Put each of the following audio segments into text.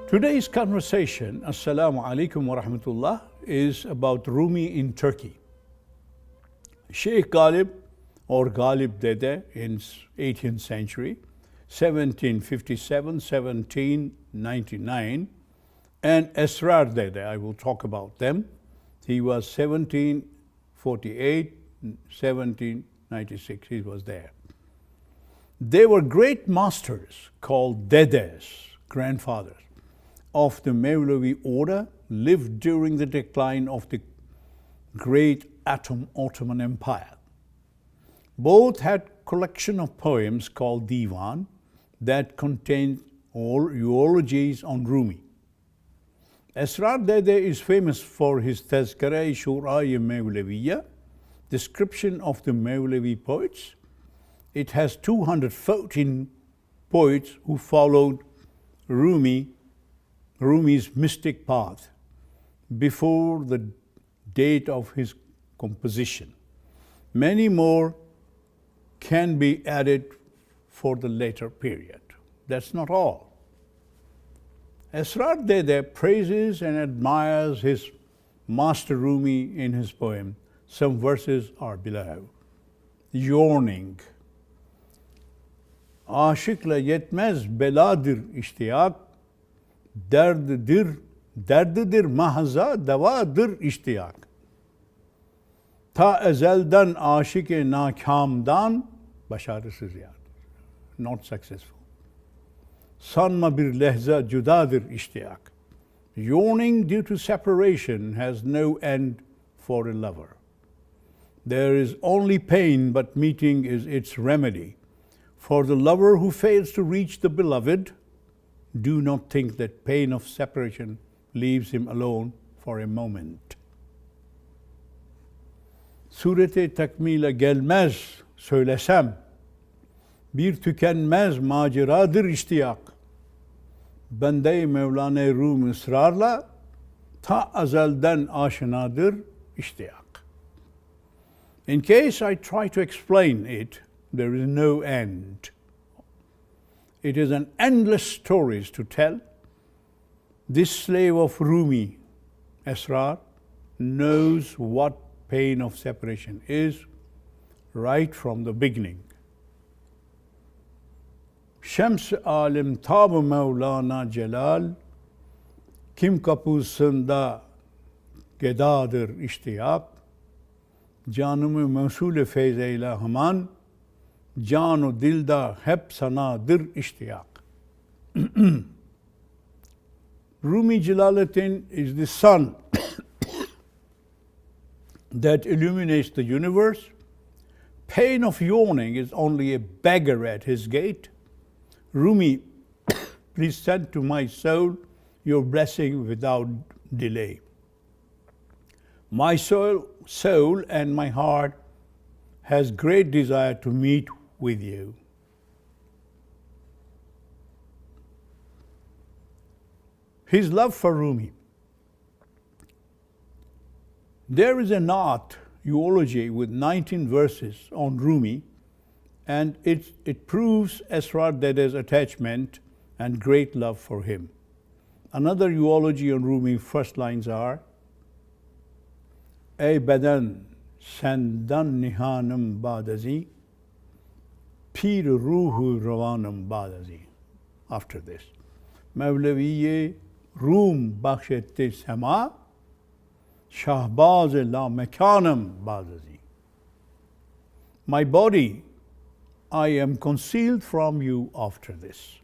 Today's conversation, Assalamu alaikum wa rahmatullah, is about Rumi in Turkey. Sheikh Ghalib or Ghalib Dede in 18th century, 1757-1799, and Esrar Dede, I will talk about them. He was 1748-1796, he was there. They were great masters called Dedes, grandfathers, of the Mathnawi order, lived during the decline of the great Ottoman Empire. Both had collection of poems called Divan that contained all eulogies on Rumi. Esrar Dede is famous for his Tezkere-i Şura-i Mevleviye, description of the Mevlevi poets. It has 214 poets who followed Rumi's mystic path before the date of his composition. Many more can be added for the later period. That's not all. Esrar Dede praises and admires his master Rumi in his poem. Some verses are below. Yearning. Aşıkla yetmez beladır iştiyak, derdidir mahza devadır iştiyak. Ta ezelden aşık-ı nakamdan, başarısız yani, not successful. Sanma bir lehza cüdadır iştiyak. Yearning due to separation has no end for a lover. There is only pain, but meeting is its remedy. For the lover who fails to reach the beloved, do not think that pain of separation leaves him alone for a moment. Surete takmile gelmez söylesem, bir tükenmez maceradır iştiyak. Bende-i Mevlana Rum ısrarla, ta azelden aşinadır iştiyak. In case I try to explain it, there is no end. It is an endless stories to tell. This slave of Rumi, Esrar, knows what pain of separation is right from the beginning. Şems-i alim tab-ı Mevlana Celal, kim kapısında gedadır iştiyak, canımı mesul-i feyz eyle haman, can-ı dilda hep sanadır iştiyak. Rumi Jalaluddin is the sun that illuminates the universe. Pain of yawning is only a beggar at his gate. Rumi, please send to my soul your blessing without delay. My soul and my heart has great desire to meet with you. His love for Rumi. There is a Naat eulogy with 19 verses on Rumi, and it proves Esrar Dede's attachment and great love for him. Another eulogy on Rumi, first lines are, Ey beden senden nihanım badazi, pir ruhu ravanım badazi. After this, Mevleviye Rum bahşetti sema, şahbaz-ı la mekanım badazi. My body, I am concealed from you after this.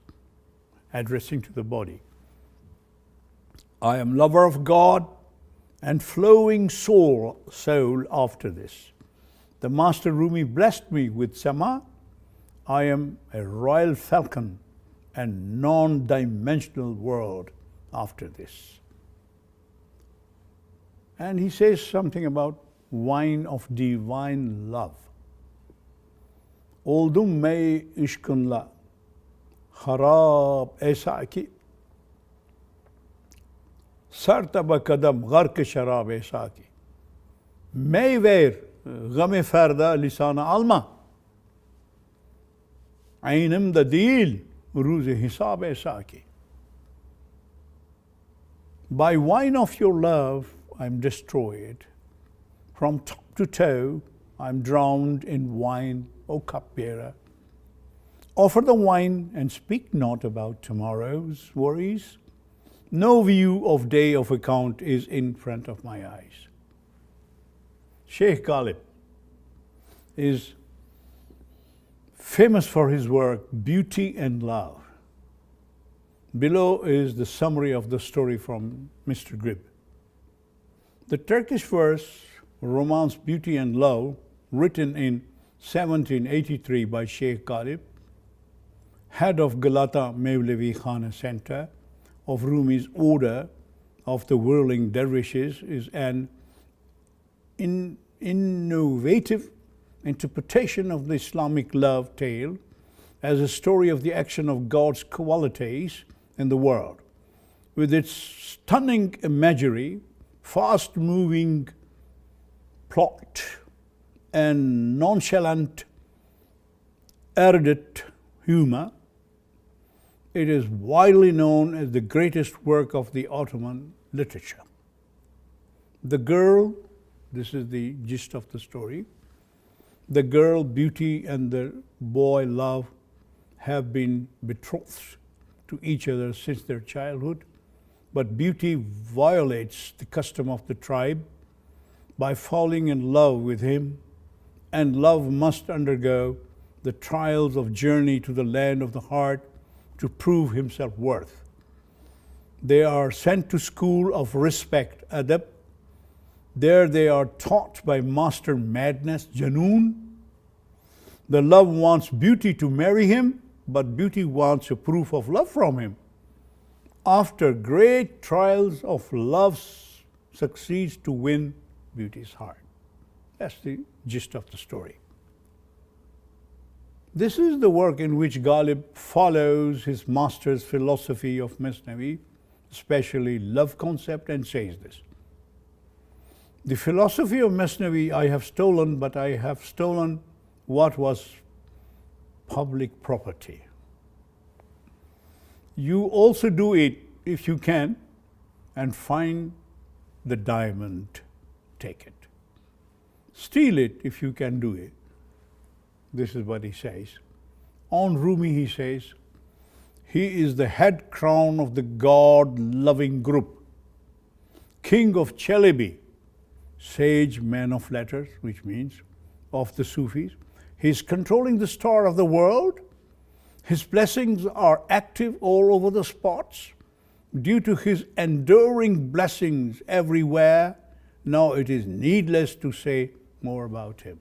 Addressing to the body. I am lover of God and flowing soul after this. The Master Rumi blessed me with Sama. I am a royal falcon and non-dimensional world after this. And he says something about wine of divine love. Oldum mey ışkınla harap esaki, sartaba kadam gark-ı şarab esaki. Mey ver, gam-ı ferda lisana alma. Aynımda değil, ruz-i hesab esaki. By wine of your love I'm destroyed. From top to toe I'm drowned in wine, O cupbearer. Offer the wine and speak not about tomorrow's worries. No view of day of account is in front of my eyes. Sheikh Ghalib is famous for his work, Beauty and Love. Below is the summary of the story from Mr. Grib. The Turkish verse, romance Beauty and Love, written in 1783 by Sheikh Ghalib, head of Galata Mevlevi Khana Center of Rumi's Order of the Whirling Dervishes, is an innovative interpretation of the Islamic love tale as a story of the action of God's qualities in the world. With its stunning imagery, fast-moving plot, and nonchalant, erudite humor, it is widely known as the greatest work of the Ottoman literature. The girl, this is the gist of the story, the girl Beauty and the boy Love have been betrothed to each other since their childhood, but Beauty violates the custom of the tribe by falling in love with him, and Love must undergo the trials of journey to the land of the heart to prove himself worth. They are sent to school of respect, adab. There they are taught by Master Madness, Janoon. The Love wants Beauty to marry him, but Beauty wants a proof of love from him. After great trials of love succeeds to win Beauty's heart. That's the gist of the story. This is the work in which Ghalib follows his master's philosophy of Mathnawi, especially love concept, and says this. The philosophy of Mathnawi I have stolen, but I have stolen what was public property. You also do it if you can, and find the diamond, take it. Steal it if you can do it. This is what he says. On Rumi he says, he is the head crown of the God-loving group, king of Chelebi, sage man of letters, which means of the Sufis. He is controlling the star of the world. His blessings are active all over the spots. Due to his enduring blessings everywhere, now it is needless to say more about him.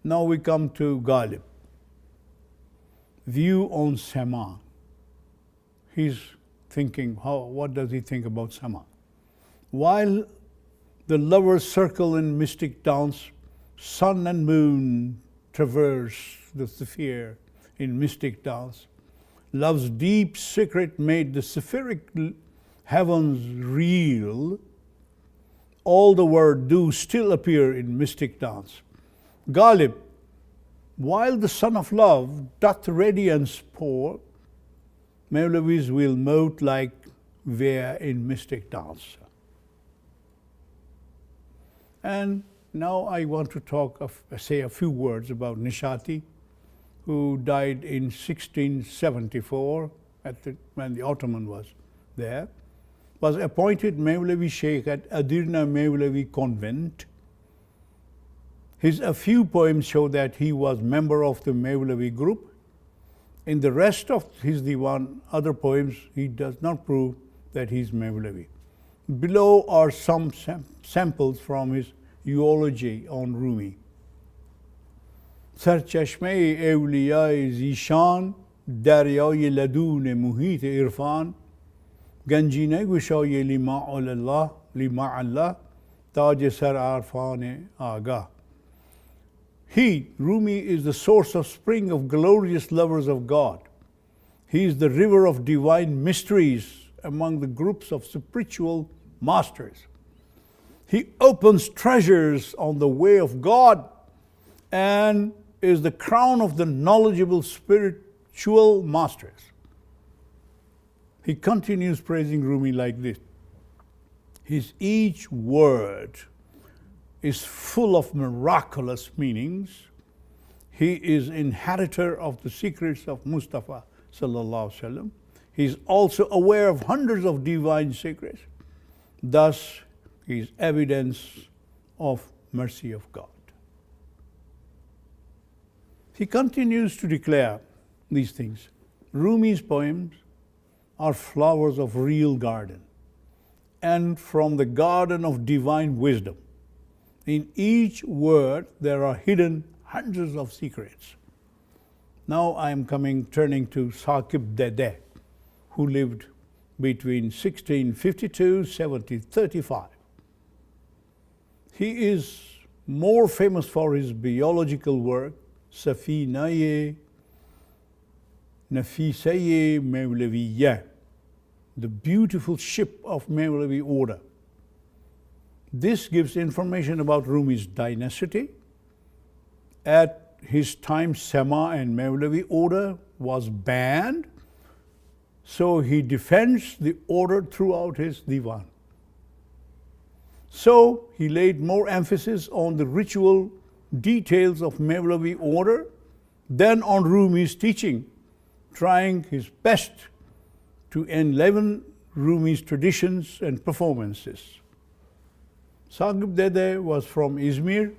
Now we come to Ghalib. View on Sama. He's thinking, what does he think about Sama? While the lovers circle in mystic dance, sun and moon traverse the sphere in mystic dance. Love's deep secret made the sephiric heavens real. All the world do still appear in mystic dance. Ghalib, while the sun of love doth radiance pour, Mevlevis will mote like where in mystic dance. And now I want to say a few words about Nishati, who died in 1674 when the Ottoman was there, was appointed Mevlevi Sheikh at Adirna Mevlevi Convent. A few poems show that he was member of the Mevlevi group. In the rest of his Diwan, other poems, he does not prove that he is Mevlevi. Below are some samples from his eulogy on Rumi. سرچشمه اولیای زیشان دریای لدون محیط عرفان گنجینه گشای لیما الله تاج سر عرفان آگاه. He, Rumi, is the source of spring of glorious lovers of God. He is the river of divine mysteries among the groups of spiritual masters. He opens treasures on the way of God and is the crown of the knowledgeable spiritual masters. He continues praising Rumi like this. His each word is full of miraculous meanings. He is inheritor of the secrets of Mustafa sallallahu alaihi wasallam. He is also aware of hundreds of divine secrets. Thus, he is evidence of mercy of God. He continues to declare these things. Rumi's poems are flowers of real garden and from the garden of divine wisdom. In each word there are hidden hundreds of secrets. Now I am turning to Saqib Dede, who lived between 1652 to 1735. He is more famous for his biological work, Safinaye Nafisaye Mevleviye, the beautiful ship of Mevlevi order. This gives information about Rumi's dynasty. At his time, Sema and Mevlevi order was banned, so he defends the order throughout his divan. So he laid more emphasis on the ritual details of Mevlevi order than on Rumi's teaching, trying his best to enliven Rumi's traditions and performances. Saqib Dede was from Izmir.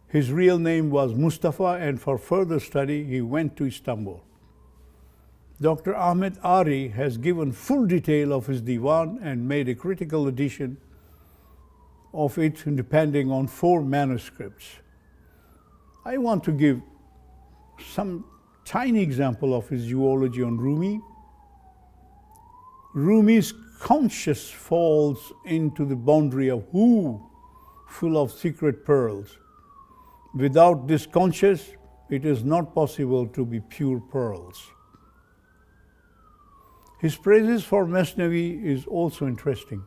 His real name was Mustafa, and for further study he went to Istanbul. Dr. Ahmed Ari has given full detail of his divan and made a critical edition of it depending on 4 manuscripts. I want to give some tiny example of his zoology on Rumi. Rumi's conscious falls into the boundary of who, full of secret pearls. Without this conscious, it is not possible to be pure pearls. His praises for Mathnawi is also interesting.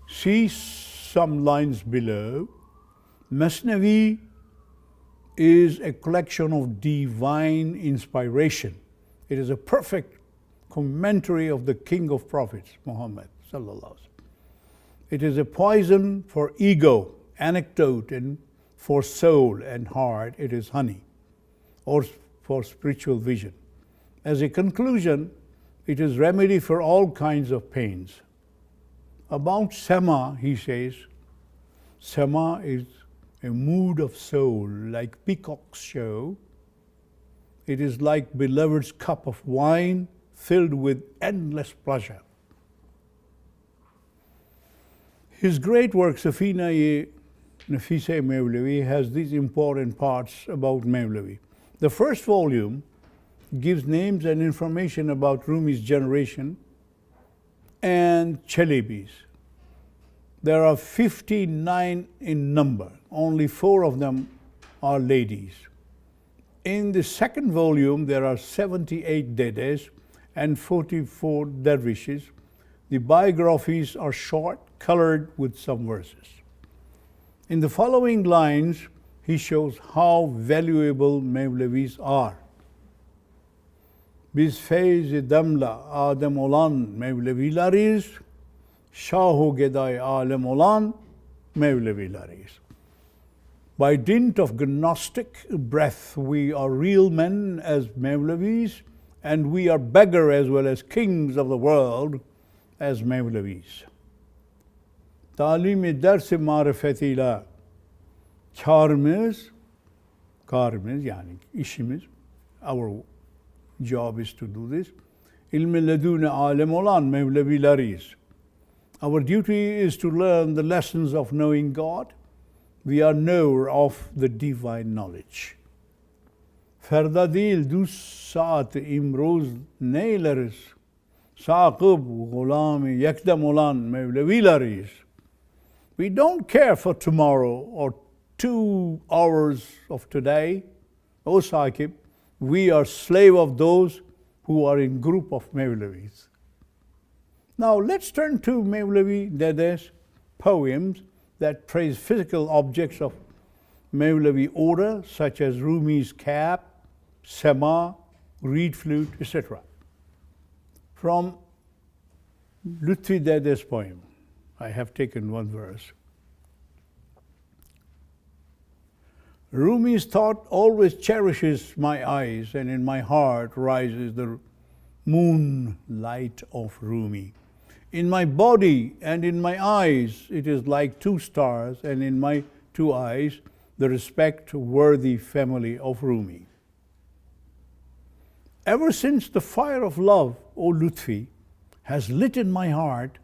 See some lines below. Mathnawi is a collection of divine inspiration. It is a perfect commentary of the King of Prophets, Muhammad sallallahu alaihi wasallam. It is a poison for ego, anecdote, and for soul and heart, it is honey, or for spiritual vision. As a conclusion, it is remedy for all kinds of pains. About Sema, he says, Sema is a mood of soul, like peacock's show. It is like beloved's cup of wine filled with endless pleasure. His great work, Safina-e Nafise Mevlevi, has these important parts about Mevlevi. The first volume gives names and information about Rumi's generation and Chalebis. There are 59 in number. Only 4 of them are ladies. In the second volume, there are 78 Dedes and 44 dervishes. The biographies are short, colored with some verses. In the following lines, he shows how valuable Mevlevis are. Biz feyz-i demla Adem olan Mevlevileriz, Şah-u Geday alem olan Mevlevileriz. By dint of Gnostic breath, we are real men as Mevlevis, and we are beggar as well as kings of the world as Mevlevis. Talim-i ders-i marifetiyle karımız yani işimiz, our job is to do this. İlmi ledune alem olan Mevlevileriz. Our duty is to learn the lessons of knowing God. We are knower of the divine knowledge. Ferda değil düz saat imroz neyleriz? Saqib gulami yekdem olan Mevlevileriz. We don't care for tomorrow or 2 hours of today. O Saqib, we are slave of those who are in group of Mevlevis. Now let's turn to Mevlevi Dede's poems that praise physical objects of Mevlevi order, such as Rumi's cap, Sema, reed flute, etc. From Lutfi Dede's poem, I have taken one verse. Rumi's thought always cherishes my eyes, and in my heart rises the moonlight of Rumi. In my body and in my eyes, it is like two stars, and in my two eyes, the respect-worthy family of Rumi. Ever since the fire of love, O Lutfi, has lit in my heart,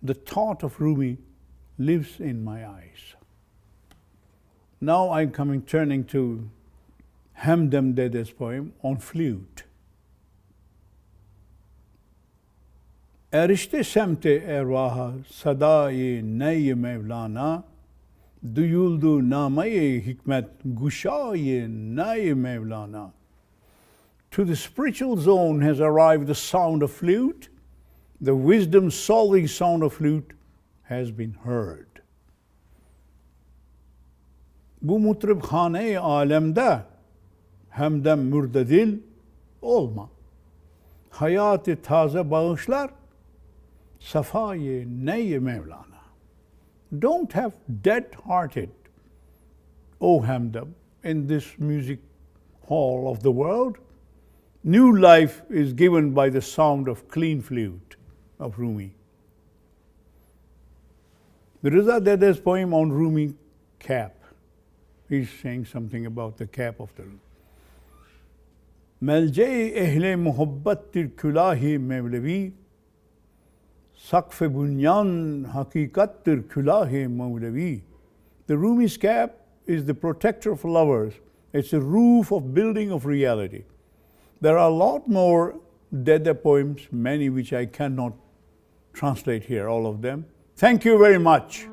the thought of Rumi lives in my eyes. Now I'm turning to Hamdam Dede's poem on flute. Erişte semte ervaha sadâ-i ney Mevlana, duyuldu name-i hikmet guşâ-i ney Mevlana. To the spiritual zone has arrived the sound of flute. The wisdom-solving sound of flute has been heard. Bu mutrib khane-i alemde hemdem mürdedil olma. Hayat-ı taze bağışlar safayı ney Mevlana. Don't have dead-hearted, O Hamdam, in this music hall of the world. New life is given by the sound of clean flute of Rumi. Mirza Dede's poem on Rumi cap. He's saying something about the cap of the Rumi. Melce-i ehle muhabbettir külahi Mevlevi, sakf-e bunyan hakikattir külahi Mevlevi. The Rumi's cap is the protector of lovers. It's a roof of building of reality. There are a lot more Dede poems, many which I cannot translate here, all of them. Thank you very much.